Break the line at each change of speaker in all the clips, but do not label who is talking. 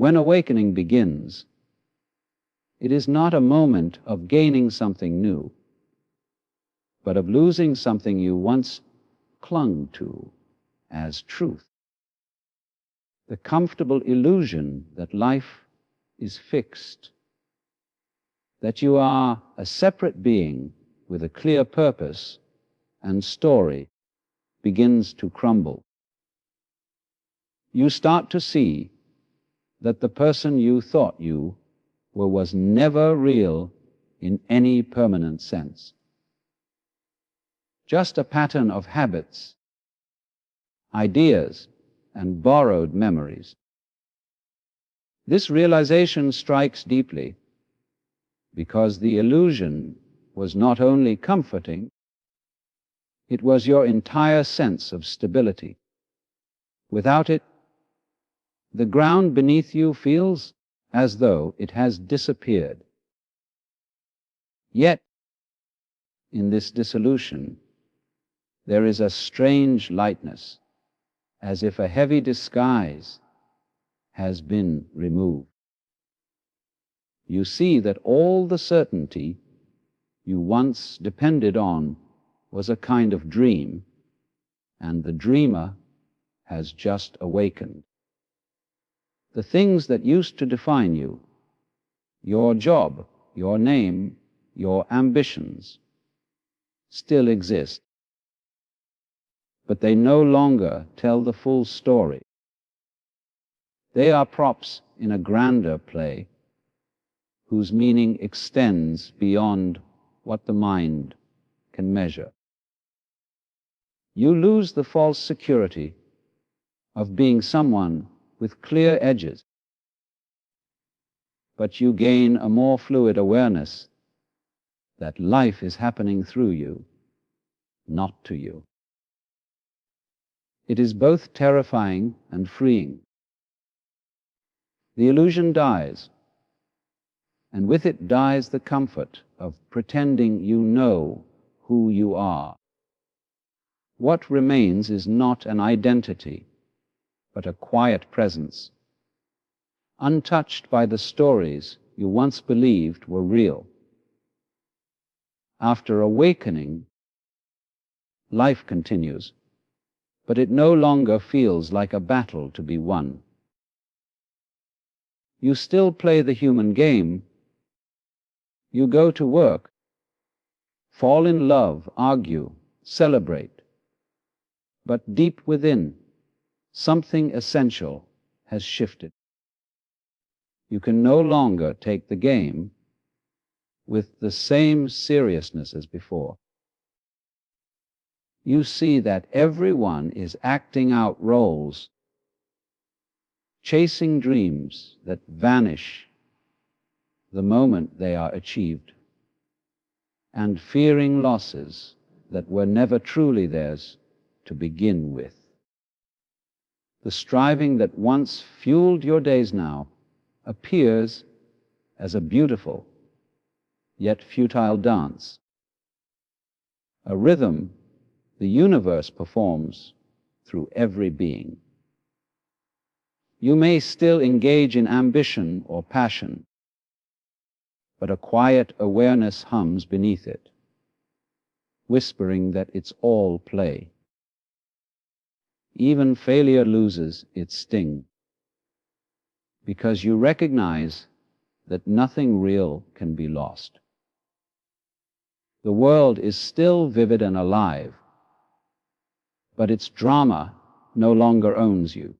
When awakening begins, it is not a moment of gaining something new, but of losing something you once clung to as truth. The comfortable illusion that life is fixed, that you are a separate being with a clear purpose and story, begins to crumble. You start to see that the person you thought you were was never real in any permanent sense. Just a pattern of habits, ideas, and borrowed memories. This realization strikes deeply because the illusion was not only comforting, it was your entire sense of stability. Without it, the ground beneath you feels as though it has disappeared. Yet, in this dissolution, there is a strange lightness, as if a heavy disguise has been removed. You see that all the certainty you once depended on was a kind of dream, and the dreamer has just awakened. The things that used to define you, your job, your name, your ambitions, still exist, but they no longer tell the full story. They are props in a grander play whose meaning extends beyond what the mind can measure. You lose the false security of being someone with clear edges, but you gain a more fluid awareness that life is happening through you, not to you. It is both terrifying and freeing. The illusion dies, and with it dies the comfort of pretending you know who you are. What remains is not an identity, but a quiet presence, untouched by the stories you once believed were real. After awakening, life continues, but it no longer feels like a battle to be won. You still play the human game. You go to work, fall in love, argue, celebrate. But deep within, something essential has shifted. You can no longer take the game with the same seriousness as before. You see that everyone is acting out roles, chasing dreams that vanish the moment they are achieved, and fearing losses that were never truly theirs to begin with. The striving that once fueled your days now appears as a beautiful yet futile dance, a rhythm the universe performs through every being. You may still engage in ambition or passion, but a quiet awareness hums beneath it, whispering that it's all play. Even failure loses its sting, because you recognize that nothing real can be lost. The world is still vivid and alive, but its drama no longer owns you.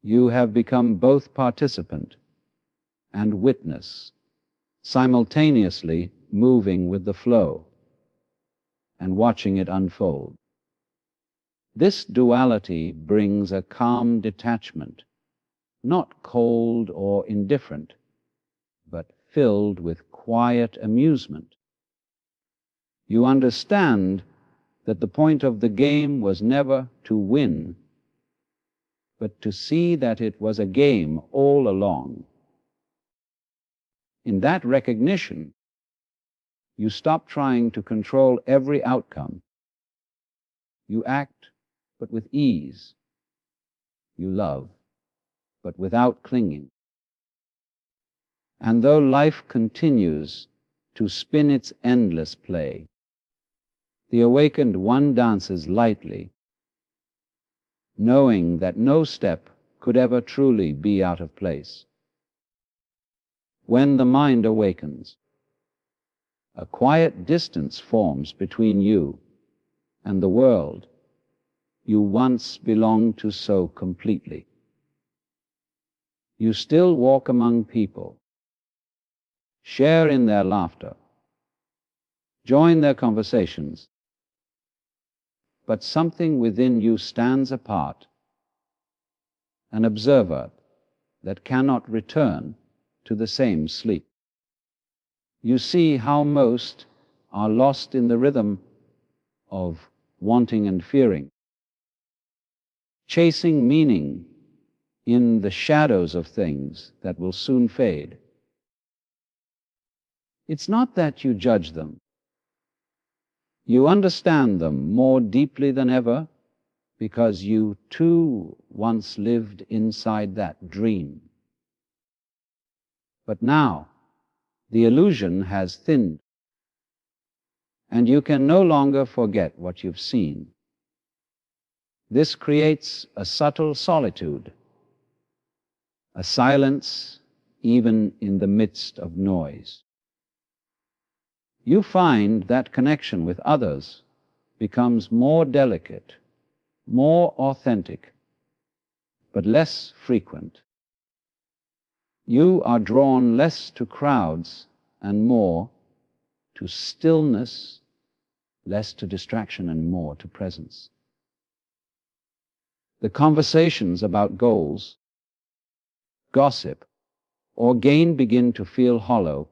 You have become both participant and witness, simultaneously moving with the flow and watching it unfold. This duality brings a calm detachment, not cold or indifferent, but filled with quiet amusement. You understand that the point of the game was never to win, but to see that it was a game all along. In that recognition, you stop trying to control every outcome. You act, but with ease. You love, but without clinging. And though life continues to spin its endless play, the awakened one dances lightly, knowing that no step could ever truly be out of place. When the mind awakens, a quiet distance forms between you and the world you once belonged to so completely. You still walk among people, share in their laughter, join their conversations, but something within you stands apart, an observer that cannot return to the same sleep. You see how most are lost in the rhythm of wanting and fearing, chasing meaning in the shadows of things that will soon fade. It's not that you judge them. You understand them more deeply than ever because you too once lived inside that dream. But now the illusion has thinned, and you can no longer forget what you've seen. This creates a subtle solitude, a silence even in the midst of noise. You find that connection with others becomes more delicate, more authentic, but less frequent. You are drawn less to crowds and more to stillness, less to distraction and more to presence. The conversations about goals, gossip, or gain begin to feel hollow,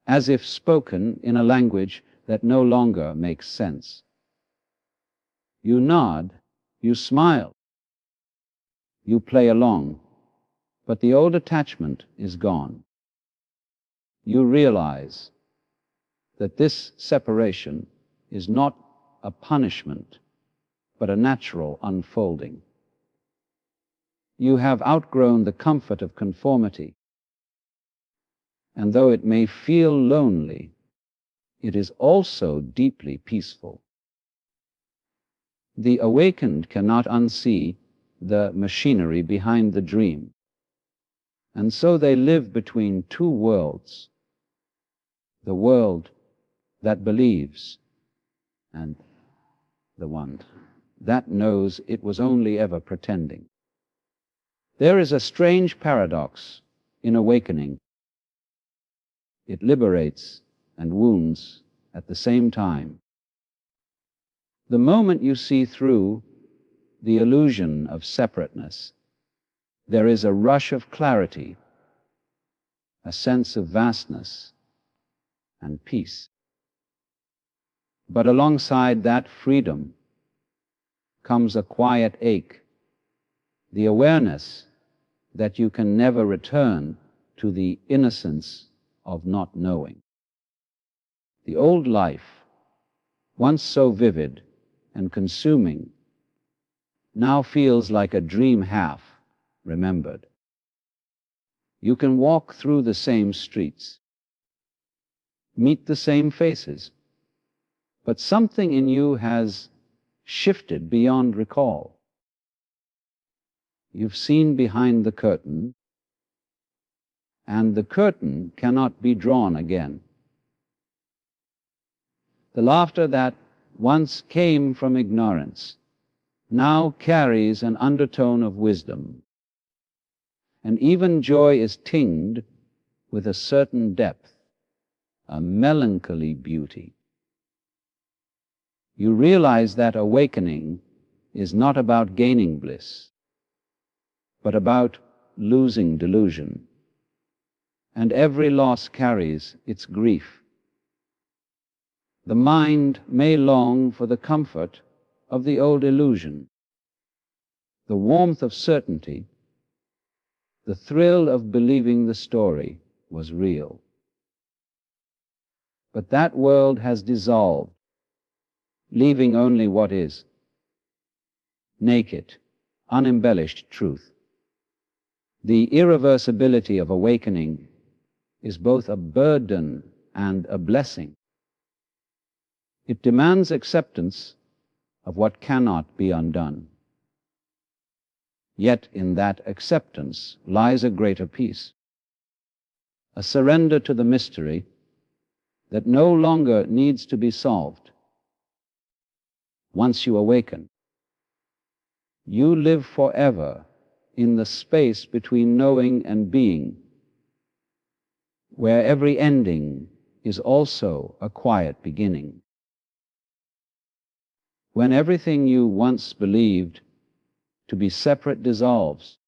as if spoken in a language that no longer makes sense. You nod, you smile, you play along, but the old attachment is gone. You realize that this separation is not a punishment, but a natural unfolding. You have outgrown the comfort of conformity, and though it may feel lonely, it is also deeply peaceful. The awakened cannot unsee the machinery behind the dream, and so they live between two worlds, the world that believes and the one that knows it was only ever pretending. There is a strange paradox in awakening. It liberates and wounds at the same time. The moment you see through the illusion of separateness, there is a rush of clarity, a sense of vastness and peace. But alongside that freedom comes a quiet ache, the awareness that you can never return to the innocence of not knowing. The old life, once so vivid and consuming, now feels like a dream half remembered. You can walk through the same streets, meet the same faces, but something in you has shifted beyond recall. You've seen behind the curtain, and the curtain cannot be drawn again. The laughter that once came from ignorance now carries an undertone of wisdom, and even joy is tinged with a certain depth, a melancholy beauty. You realize that awakening is not about gaining bliss, but about losing delusion, and every loss carries its grief. The mind may long for the comfort of the old illusion, the warmth of certainty, the thrill of believing the story was real. But that world has dissolved, leaving only what is: naked, unembellished truth. The irreversibility of awakening is both a burden and a blessing. It demands acceptance of what cannot be undone. Yet in that acceptance lies a greater peace, a surrender to the mystery that no longer needs to be solved. Once you awaken, you live forever in the space between knowing and being, where every ending is also a quiet beginning. When everything you once believed to be separate dissolves,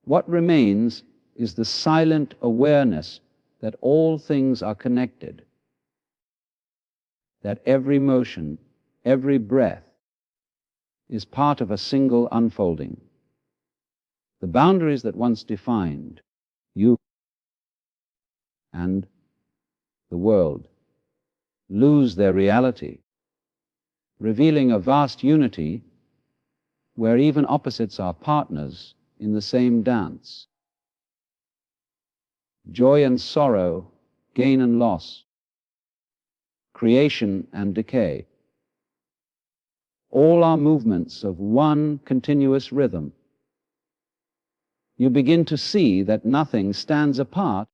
what remains is the silent awareness that all things are connected, that every motion, every breath is part of a single unfolding. The boundaries that once defined you and the world lose their reality, revealing a vast unity where even opposites are partners in the same dance. Joy and sorrow, gain and loss, creation and decay, all are movements of one continuous rhythm. You begin to see that nothing stands apart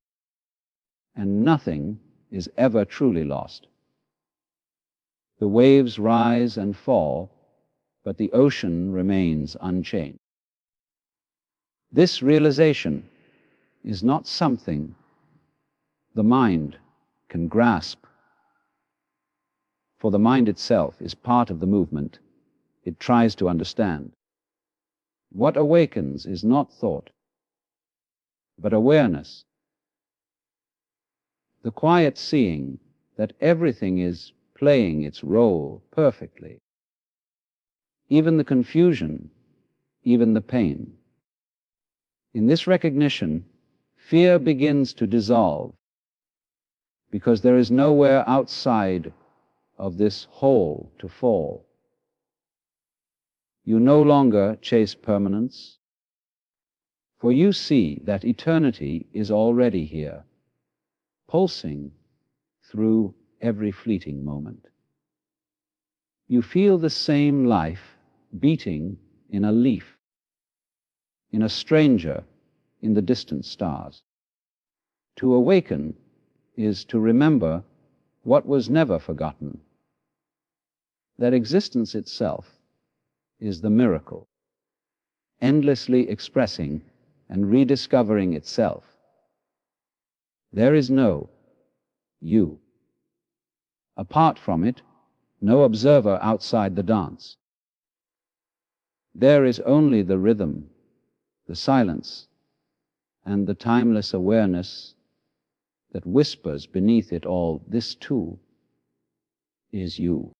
and nothing is ever truly lost. The waves rise and fall, but the ocean remains unchanged. This realization is not something the mind can grasp, for the mind itself is part of the movement it tries to understand. What awakens is not thought, but awareness. The quiet seeing that everything is playing its role perfectly, even the confusion, even the pain. In this recognition, fear begins to dissolve, because there is nowhere outside of this whole to fall. You no longer chase permanence, for you see that eternity is already here, pulsing through every fleeting moment. You feel the same life beating in a leaf, in a stranger, in the distant stars. To awaken is to remember what was never forgotten, that existence itself is the miracle, endlessly expressing and rediscovering itself. There is no you. Apart from it, no observer outside the dance. There is only the rhythm, the silence, and the timeless awareness that whispers beneath it all, this too is you.